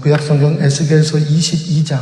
구약성경 에스겔서 22장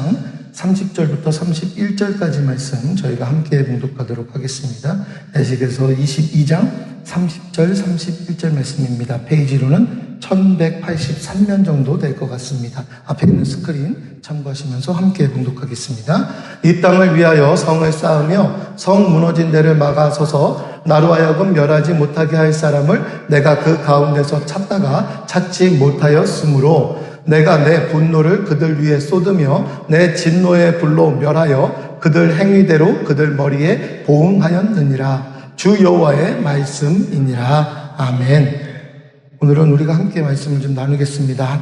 30절부터 31절까지 말씀 저희가 함께 봉독하도록 하겠습니다. 에스겔서 22장 30절 31절 말씀입니다. 페이지로는 1183면 정도 될 것 같습니다. 앞에 있는 스크린 참고하시면서 함께 봉독하겠습니다. 이 땅을 위하여 성을 쌓으며 성 무너진 데를 막아서서 나로 하여금 멸하지 못하게 할 사람을 내가 그 가운데서 찾다가 찾지 못하였으므로 내가 내 분노를 그들 위에 쏟으며 내 진노의 불로 멸하여 그들 행위대로 그들 머리에 보응하였느니라. 주 여호와의 말씀이니라. 아멘. 오늘은 우리가 함께 말씀을 좀 나누겠습니다.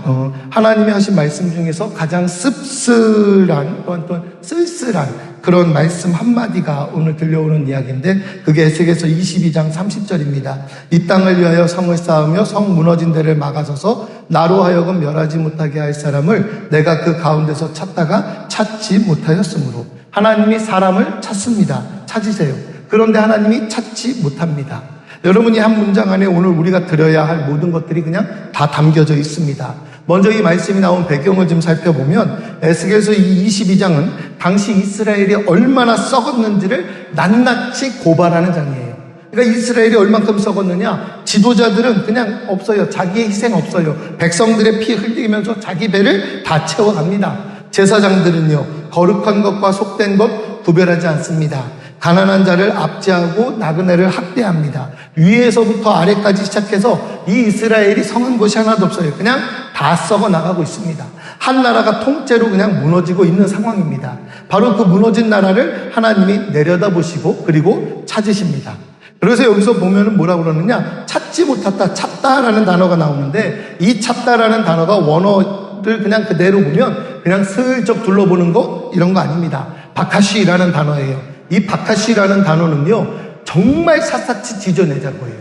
하나님이 하신 말씀 중에서 가장 씁쓸한 또는 쓸쓸한 그런 말씀 한마디가 오늘 들려오는 이야기인데 그게 에스겔서 22장 30절입니다. 이 땅을 위하여 성을 쌓으며 성 무너진 데를 막아서서 나로 하여금 멸하지 못하게 할 사람을 내가 그 가운데서 찾다가 찾지 못하였으므로. 하나님이 사람을 찾습니다. 찾으세요. 그런데 하나님이 찾지 못합니다. 여러분이 한 문장 안에 오늘 우리가 들어야 할 모든 것들이 그냥 다 담겨져 있습니다. 먼저 이 말씀이 나온 배경을 좀 살펴보면 에스겔서 이 22장은 당시 이스라엘이 얼마나 썩었는지를 낱낱이 고발하는 장이에요. 그러니까 이스라엘이 얼만큼 썩었느냐, 지도자들은 그냥 없어요. 자기의 희생 없어요. 백성들의 피 흘리면서 자기 배를 다 채워갑니다. 제사장들은요, 거룩한 것과 속된 것 구별하지 않습니다. 가난한 자를 압제하고 나그네를 학대합니다. 위에서부터 아래까지 시작해서 이 이스라엘이 성한 것이 하나도 없어요. 그냥 다 썩어 나가고 있습니다. 한 나라가 통째로 그냥 무너지고 있는 상황입니다. 바로 그 무너진 나라를 하나님이 내려다보시고 그리고 찾으십니다. 그래서 여기서 보면은 뭐라고 그러느냐, 찾지 못했다, 찾다라는 단어가 나오는데 이 찾다라는 단어가 원어를 그냥 그대로 보면 그냥 슬쩍 둘러보는 거 이런 거 아닙니다. 바카시라는 단어예요. 이 바카시라는 단어는요, 정말 샅샅이 뒤져내자고 해요.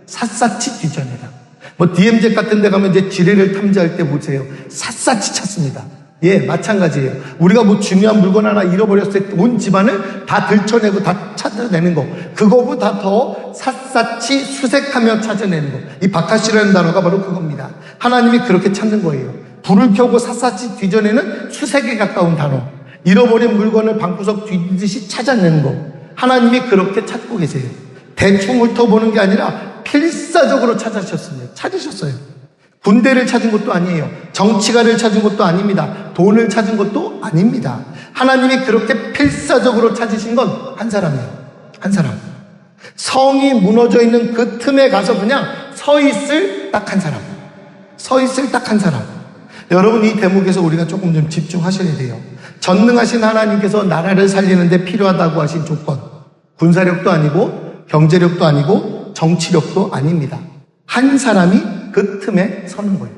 샅샅이 뒤져내자. 뭐 DMZ 같은 데 가면 이제 지뢰를 탐지할 때 보세요. 샅샅이 찾습니다. 예, 마찬가지예요. 우리가 뭐 중요한 물건 하나 잃어버렸을 때 온 집안을 다 들춰내고 다 찾아내는 거. 그거보다 더 샅샅이 수색하며 찾아내는 거. 이 바카시라는 단어가 바로 그겁니다. 하나님이 그렇게 찾는 거예요. 불을 켜고 샅샅이 뒤져내는 수색에 가까운 단어. 잃어버린 물건을 방구석 뒤지듯이 찾아내는 거. 하나님이 그렇게 찾고 계세요. 대충 훑어보는 게 아니라 필사적으로 찾으셨어요. 군대를 찾은 것도 아니에요. 정치가를 찾은 것도 아닙니다. 돈을 찾은 것도 아닙니다. 하나님이 그렇게 필사적으로 찾으신 건 한 사람이에요. 한 사람. 성이 무너져 있는 그 틈에 가서 그냥 서 있을 딱 한 사람. 서 있을 딱 한 사람. 여러분, 이 대목에서 우리가 조금 좀 집중하셔야 돼요. 전능하신 하나님께서 나라를 살리는데 필요하다고 하신 조건, 군사력도 아니고 경제력도 아니고 정치력도 아닙니다. 한 사람이 그 틈에 서는 거예요.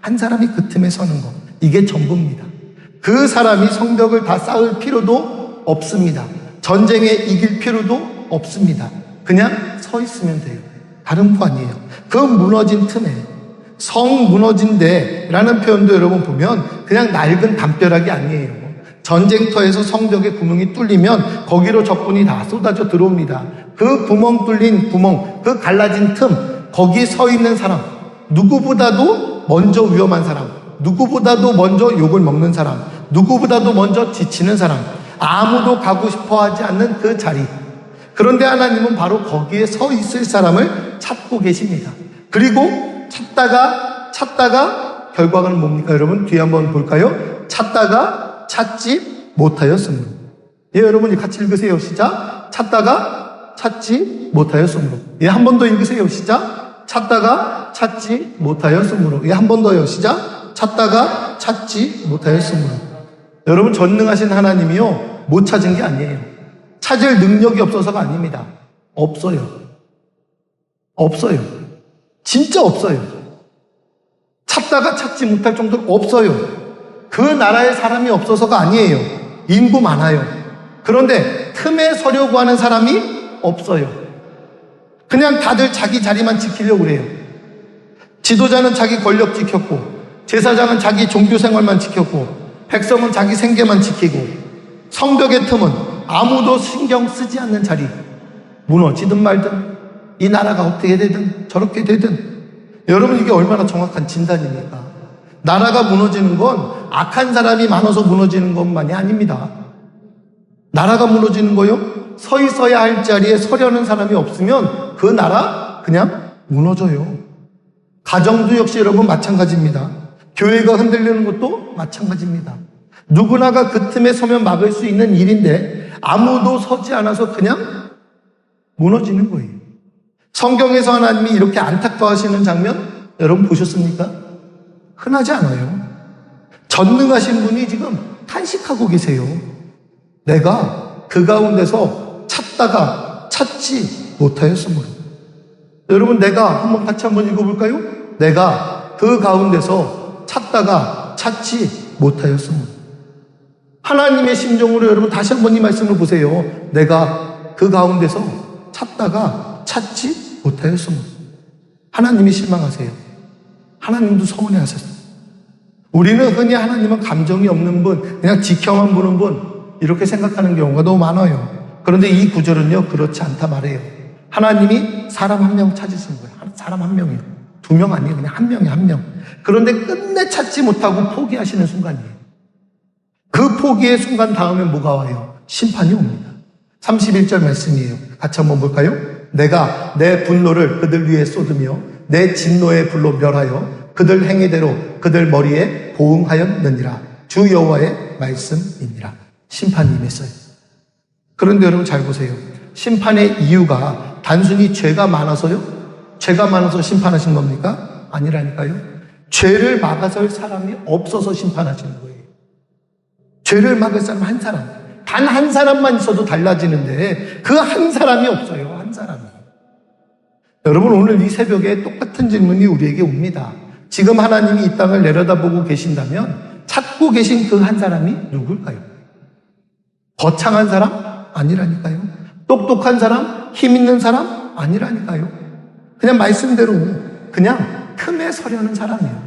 한 사람이 그 틈에 서는 거. 이게 전부입니다. 그 사람이 성벽을 다 쌓을 필요도 없습니다. 전쟁에 이길 필요도 없습니다. 그냥 서 있으면 돼요. 다른 거 아니에요. 그 무너진 틈에, 성 무너진 데라는 표현도 여러분 보면 그냥 낡은 담벼락이 아니에요. 전쟁터에서 성벽에 구멍이 뚫리면 거기로 적군이 다 쏟아져 들어옵니다. 그 구멍 뚫린 구멍, 그 갈라진 틈, 거기 서 있는 사람, 누구보다도 먼저 위험한 사람, 누구보다도 먼저 욕을 먹는 사람, 누구보다도 먼저 지치는 사람, 아무도 가고 싶어 하지 않는 그 자리. 그런데 하나님은 바로 거기에 서 있을 사람을 찾고 계십니다. 그리고 찾다가 결과는 뭡니까? 여러분 뒤에 한번 볼까요? 찾다가 찾지 못하였으므로. 예, 여러분이 같이 읽으세요. 시작. 찾다가 찾지 못하였으므로. 예, 한 번 더 읽으세요. 시작. 찾다가 찾지 못하였으므로. 예, 한 번 더요. 시작. 찾다가 찾지 못하였으므로. 여러분, 전능하신 하나님이요, 못 찾은 게 아니에요. 찾을 능력이 없어서가 아닙니다. 없어요. 진짜 없어요. 찾다가 찾지 못할 정도로 없어요. 그 나라에 사람이 없어서가 아니에요. 인구 많아요. 그런데 틈에 서려고 하는 사람이 없어요. 그냥 다들 자기 자리만 지키려고 그래요. 지도자는 자기 권력 지켰고, 제사장은 자기 종교 생활만 지켰고, 백성은 자기 생계만 지키고, 성벽의 틈은 아무도 신경 쓰지 않는 자리. 무너지든 말든, 이 나라가 어떻게 되든 저렇게 되든. 여러분, 이게 얼마나 정확한 진단입니까? 나라가 무너지는 건 악한 사람이 많아서 무너지는 것만이 아닙니다. 나라가 무너지는 거요? 서 있어야 할 자리에 서려는 사람이 없으면 그 나라 그냥 무너져요. 가정도 역시 여러분 마찬가지입니다. 교회가 흔들리는 것도 마찬가지입니다. 누구나가 그 틈에 서면 막을 수 있는 일인데 아무도 서지 않아서 그냥 무너지는 거예요. 성경에서 하나님이 이렇게 안타까워하시는 장면 여러분 보셨습니까? 흔하지 않아요. 전능하신 분이 지금 탄식하고 계세요. 내가 그 가운데서 찾다가 찾지 못하였으므로. 여러분 내가 같이 한번 읽어볼까요? 내가 그 가운데서 찾다가 찾지 못하였으므로. 하나님의 심정으로 여러분 다시 한번 이 말씀을 보세요. 내가 그 가운데서 찾다가 찾지 못하였으므로. 하나님이 실망하세요. 하나님도 서운해하셨어요. 우리는 흔히 하나님은 감정이 없는 분, 그냥 지켜만 보는 분 이렇게 생각하는 경우가 너무 많아요. 그런데 이 구절은요 그렇지 않다 말이에요. 하나님이 사람 한 명 찾으신 거예요. 사람 한 명이에요. 2명 아니에요. 그냥 한 명이에요. 한 명. 그런데 끝내 찾지 못하고 포기하시는 순간이에요. 그 포기의 순간 다음에 뭐가 와요? 심판이 옵니다. 31절 말씀이에요. 같이 한번 볼까요? 내가 내 분노를 그들 위에 쏟으며 내 진노의 불로 멸하여 그들 행위대로 그들 머리에 보응하였느니라. 주 여호와의 말씀이니라. 심판이 임했어요. 그런데 여러분 잘 보세요. 심판의 이유가 단순히 죄가 많아서요? 죄가 많아서 심판하신 겁니까? 아니라니까요. 죄를 막아설 사람이 없어서 심판하시는 거예요. 죄를 막을 사람 한 사람, 단 한 사람만 있어도 달라지는데 그 한 사람이 없어요. 한 사람이. 여러분 오늘 이 새벽에 똑같은 질문이 우리에게 옵니다. 지금 하나님이 이 땅을 내려다보고 계신다면 찾고 계신 그 한 사람이 누굴까요? 거창한 사람? 아니라니까요. 똑똑한 사람? 힘 있는 사람? 아니라니까요. 그냥 말씀대로 그냥 틈에 서려는 사람이에요.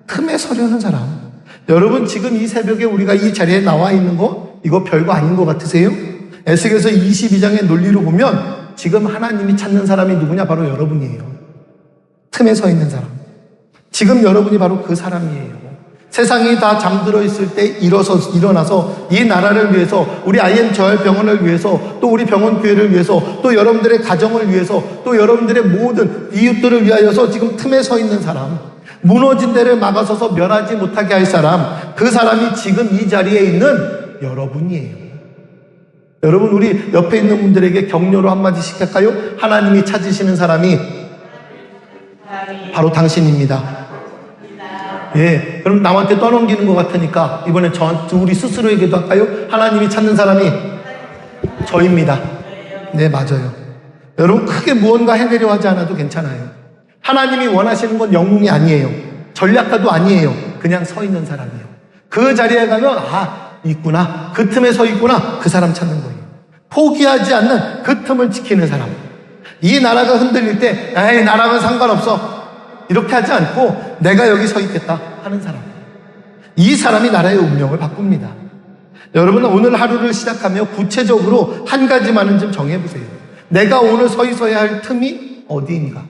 틈에 서려는 사람. 여러분 지금 이 새벽에 우리가 이 자리에 나와 있는 거 이거 별거 아닌 것 같으세요? 에스겔서 22장의 논리로 보면 지금 하나님이 찾는 사람이 누구냐? 바로 여러분이에요. 틈에 서 있는 사람. 지금 여러분이 바로 그 사람이에요. 세상이 다 잠들어 있을 때 일어나서 이 나라를 위해서, 우리 IM 저혈병원을 위해서, 또 우리 병원교회를 위해서, 또 여러분들의 가정을 위해서, 또 여러분들의 모든 이웃들을 위하여서 지금 틈에 서 있는 사람, 무너진 데를 막아서서 멸하지 못하게 할 사람, 그 사람이 지금 이 자리에 있는 여러분이에요. 여러분 우리 옆에 있는 분들에게 격려로 한마디씩 할까요? 하나님이 찾으시는 사람이 바로 당신입니다. 예, 그럼 남한테 떠넘기는 것 같으니까 이번엔 저한테 우리 스스로에게도 할까요? 하나님이 찾는 사람이 저입니다. 네, 맞아요. 여러분 크게 무언가 해내려 하지 않아도 괜찮아요. 하나님이 원하시는 건 영웅이 아니에요. 전략가도 아니에요. 그냥 서 있는 사람이에요. 그 자리에 가면 있구나. 그 틈에 서 있구나. 그 사람 찾는 거예요. 포기하지 않는 그 틈을 지키는 사람. 이 나라가 흔들릴 때 에이 나라면 상관없어. 이렇게 하지 않고 내가 여기 서 있겠다 하는 사람. 이 사람이 나라의 운명을 바꿉니다. 여러분 오늘 하루를 시작하며 구체적으로 한 가지만은 좀 정해보세요. 내가 오늘 서 있어야 할 틈이 어디인가?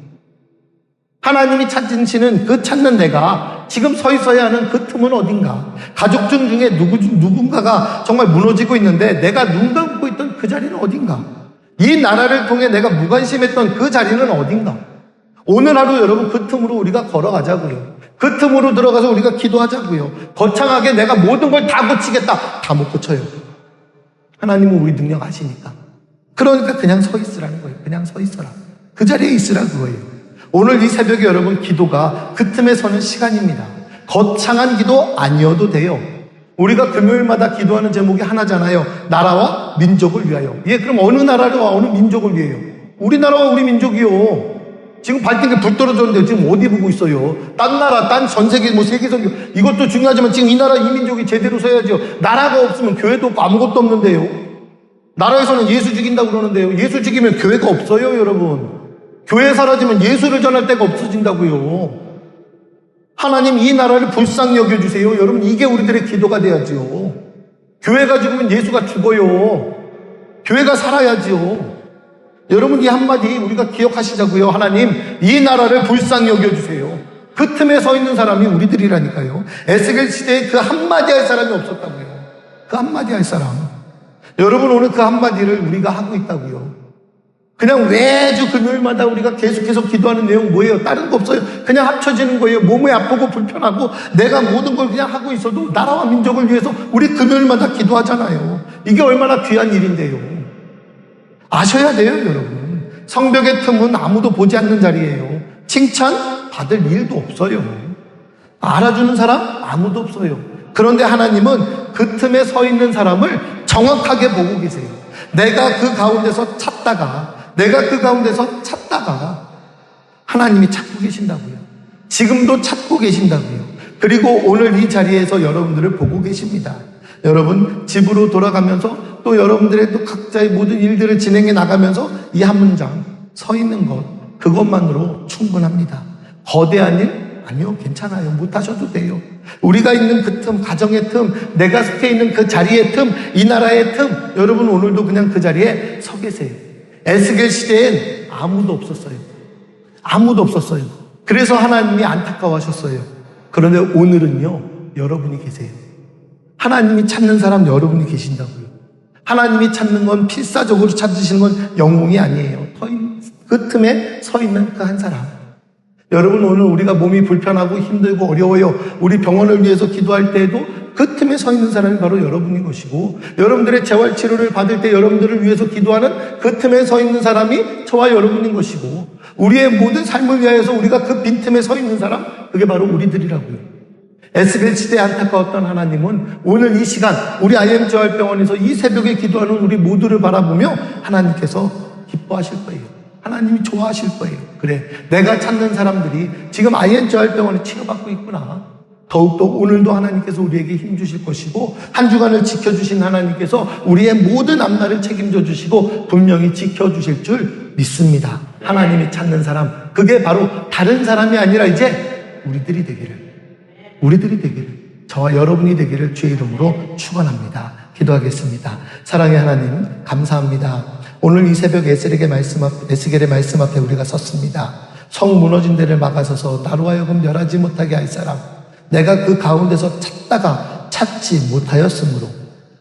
하나님이 찾으시는 그 찾는 내가 지금 서 있어야 하는 그 틈은 어딘가? 가족 중에 누군가가 정말 무너지고 있는데 내가 눈 감고 있던 그 자리는 어딘가? 이 나라를 통해 내가 무관심했던 그 자리는 어딘가? 오늘 하루 여러분 그 틈으로 우리가 걸어가자고요. 그 틈으로 들어가서 우리가 기도하자고요. 거창하게 내가 모든 걸 다 고치겠다. 다 못 고쳐요. 하나님은 우리 능력 아시니까. 그러니까 그냥 서 있으라는 거예요. 그냥 서 있어라. 그 자리에 있으라 그거예요. 오늘 이 새벽에 여러분 기도가 그 틈에 서는 시간입니다. 거창한 기도 아니어도 돼요. 우리가 금요일마다 기도하는 제목이 하나잖아요. 나라와 민족을 위하여. 예, 그럼 어느 나라와 어느 민족을 위해요? 우리나라와 우리 민족이요. 지금 발등에 불 떨어졌는데 지금 어디 보고 있어요? 딴 나라, 딴 전 세계, 세계 선교. 이것도 중요하지만 지금 이 나라, 이 민족이 제대로 서야죠. 나라가 없으면 교회도 없고 아무것도 없는데요. 나라에서는 예수 죽인다고 그러는데요. 예수 죽이면 교회가 없어요, 여러분. 교회 사라지면 예수를 전할 데가 없어진다고요. 하나님 이 나라를 불쌍히 여겨주세요. 여러분 이게 우리들의 기도가 돼야지요. 교회가 죽으면 예수가 죽어요. 교회가 살아야지요. 여러분 이 한마디 우리가 기억하시자고요. 하나님 이 나라를 불쌍히 여겨주세요. 그 틈에 서 있는 사람이 우리들이라니까요. 에스겔 시대에 그 한마디 할 사람이 없었다고요. 그 한마디 할 사람. 여러분, 오늘 그 한마디를 우리가 하고 있다고요. 그냥 매주 금요일마다 우리가 계속해서 기도하는 내용 뭐예요? 다른 거 없어요. 그냥 합쳐지는 거예요. 몸이 아프고 불편하고 내가 모든 걸 그냥 하고 있어도 나라와 민족을 위해서 우리 금요일마다 기도하잖아요. 이게 얼마나 귀한 일인데요. 아셔야 돼요, 여러분. 성벽의 틈은 아무도 보지 않는 자리예요. 칭찬 받을 일도 없어요. 알아주는 사람 아무도 없어요. 그런데 하나님은 그 틈에 서 있는 사람을 정확하게 보고 계세요. 내가 그 가운데서 찾다가 하나님이 찾고 계신다고요. 지금도 찾고 계신다고요. 그리고 오늘 이 자리에서 여러분들을 보고 계십니다. 여러분, 집으로 돌아가면서 또 여러분들의 또 각자의 모든 일들을 진행해 나가면서 이 한 문장 서 있는 것, 그것만으로 충분합니다. 거대한 일? 아니요, 괜찮아요. 못하셔도 돼요. 우리가 있는 그 틈, 가정의 틈, 내가 속해 있는 그 자리의 틈, 이 나라의 틈, 여러분 오늘도 그냥 그 자리에 서 계세요. 에스겔 시대엔 아무도 없었어요. 아무도 없었어요. 그래서 하나님이 안타까워하셨어요. 그런데 오늘은요, 여러분이 계세요. 하나님이 찾는 사람 여러분이 계신다고요. 하나님이 찾는 건 필사적으로 찾으시는 건 영웅이 아니에요. 그 틈에 서 있는 그 한 사람. 여러분, 오늘 우리가 몸이 불편하고 힘들고 어려워요. 우리 병원을 위해서 기도할 때에도 그 틈에 서 있는 사람이 바로 여러분인 것이고, 여러분들의 재활치료를 받을 때 여러분들을 위해서 기도하는 그 틈에 서 있는 사람이 저와 여러분인 것이고, 우리의 모든 삶을 위하여서 우리가 그 빈틈에 서 있는 사람, 그게 바로 우리들이라고요. 에스겔 시대에 안타까웠던 하나님은 오늘 이 시간 우리 IM 재활병원에서 이 새벽에 기도하는 우리 모두를 바라보며 하나님께서 기뻐하실 거예요. 하나님이 좋아하실 거예요. 그래, 내가 찾는 사람들이 지금 IM 재활병원에 치료받고 있구나. 더욱더 오늘도 하나님께서 우리에게 힘주실 것이고, 한 주간을 지켜주신 하나님께서 우리의 모든 앞날을 책임져 주시고 분명히 지켜주실 줄 믿습니다. 하나님이 찾는 사람, 그게 바로 다른 사람이 아니라 이제 우리들이 되기를, 저와 여러분이 되기를 주의 이름으로 축원합니다. 기도하겠습니다. 사랑의 하나님, 감사합니다. 오늘 이 새벽 에스겔의 말씀 앞에 우리가 섰습니다. 성 무너진 데를 막아서서 나로 하여금 멸하지 못하게 할 사람, 내가 그 가운데서 찾다가 찾지 못하였으므로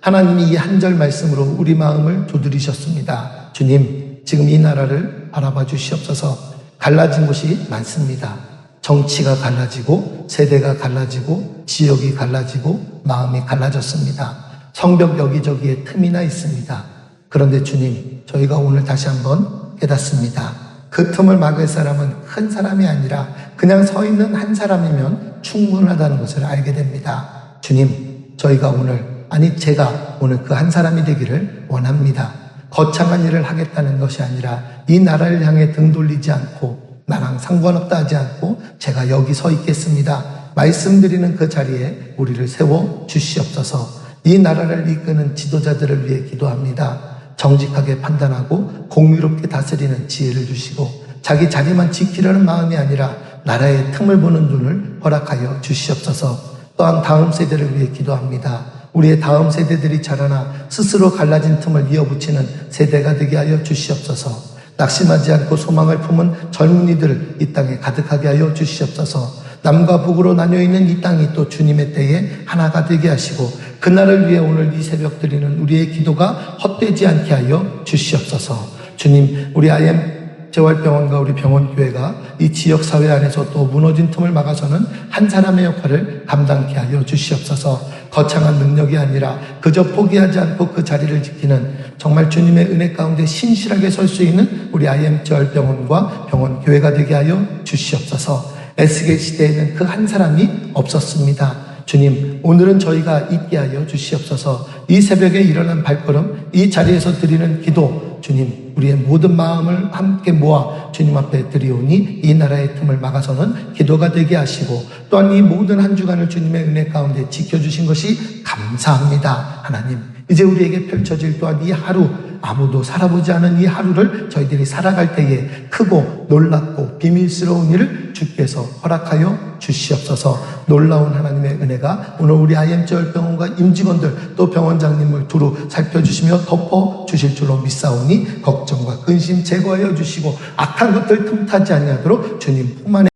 하나님이 이 한 절 말씀으로 우리 마음을 두드리셨습니다. 주님, 지금 이 나라를 알아봐 주시옵소서. 갈라진 곳이 많습니다. 정치가 갈라지고, 세대가 갈라지고, 지역이 갈라지고, 마음이 갈라졌습니다. 성벽 여기저기에 틈이나 있습니다. 그런데 주님, 저희가 오늘 다시 한번 깨닫습니다. 그 틈을 막을 사람은 큰 사람이 아니라 그냥 서 있는 한 사람이면 충분하다는 것을 알게 됩니다. 주님, 제가 오늘 그 한 사람이 되기를 원합니다. 거창한 일을 하겠다는 것이 아니라 이 나라를 향해 등 돌리지 않고, 나랑 상관없다 하지 않고 제가 여기 서 있겠습니다. 말씀드리는 그 자리에 우리를 세워 주시옵소서. 이 나라를 이끄는 지도자들을 위해 기도합니다. 정직하게 판단하고 공유롭게 다스리는 지혜를 주시고, 자기 자리만 지키려는 마음이 아니라 나라의 틈을 보는 눈을 허락하여 주시옵소서. 또한 다음 세대를 위해 기도합니다. 우리의 다음 세대들이 자라나 스스로 갈라진 틈을 이어붙이는 세대가 되게 하여 주시옵소서. 낙심하지 않고 소망을 품은 젊은이들 이 땅에 가득하게 하여 주시옵소서. 남과 북으로 나뉘어있는 이 땅이 또 주님의 때에 하나가 되게 하시고, 그날을 위해 오늘 이 새벽 드리는 우리의 기도가 헛되지 않게 하여 주시옵소서. 주님, 우리 IM 재활병원과 우리 병원교회가 이 지역사회 안에서 또 무너진 틈을 막아서는 한 사람의 역할을 감당케 하여 주시옵소서. 거창한 능력이 아니라 그저 포기하지 않고 그 자리를 지키는 정말 주님의 은혜 가운데 신실하게 설 수 있는 우리 IM 재활병원과 병원교회가 되게 하여 주시옵소서. 에스겔 시대에는 그 한 사람이 없었습니다. 주님, 오늘은 저희가 있게 하여 주시옵소서. 이 새벽에 일어난 발걸음, 이 자리에서 드리는 기도, 주님, 우리의 모든 마음을 함께 모아 주님 앞에 드리오니 이 나라의 틈을 막아서는 기도가 되게 하시고, 또한 이 모든 한 주간을 주님의 은혜 가운데 지켜주신 것이 감사합니다. 하나님, 이제 우리에게 펼쳐질 또한 이 하루, 아무도 살아보지 않은 이 하루를 저희들이 살아갈 때에 크고 놀랍고 비밀스러운 일을 주께서 허락하여 주시옵소서. 놀라운 하나님의 은혜가 오늘 우리 IM 재활병원과 임직원들 또 병원장님을 두루 살펴주시며 덮어주실 줄로 믿사오니 걱정과 근심 제거하여 주시고, 악한 것들 틈타지 아니하도록 주님 품 안에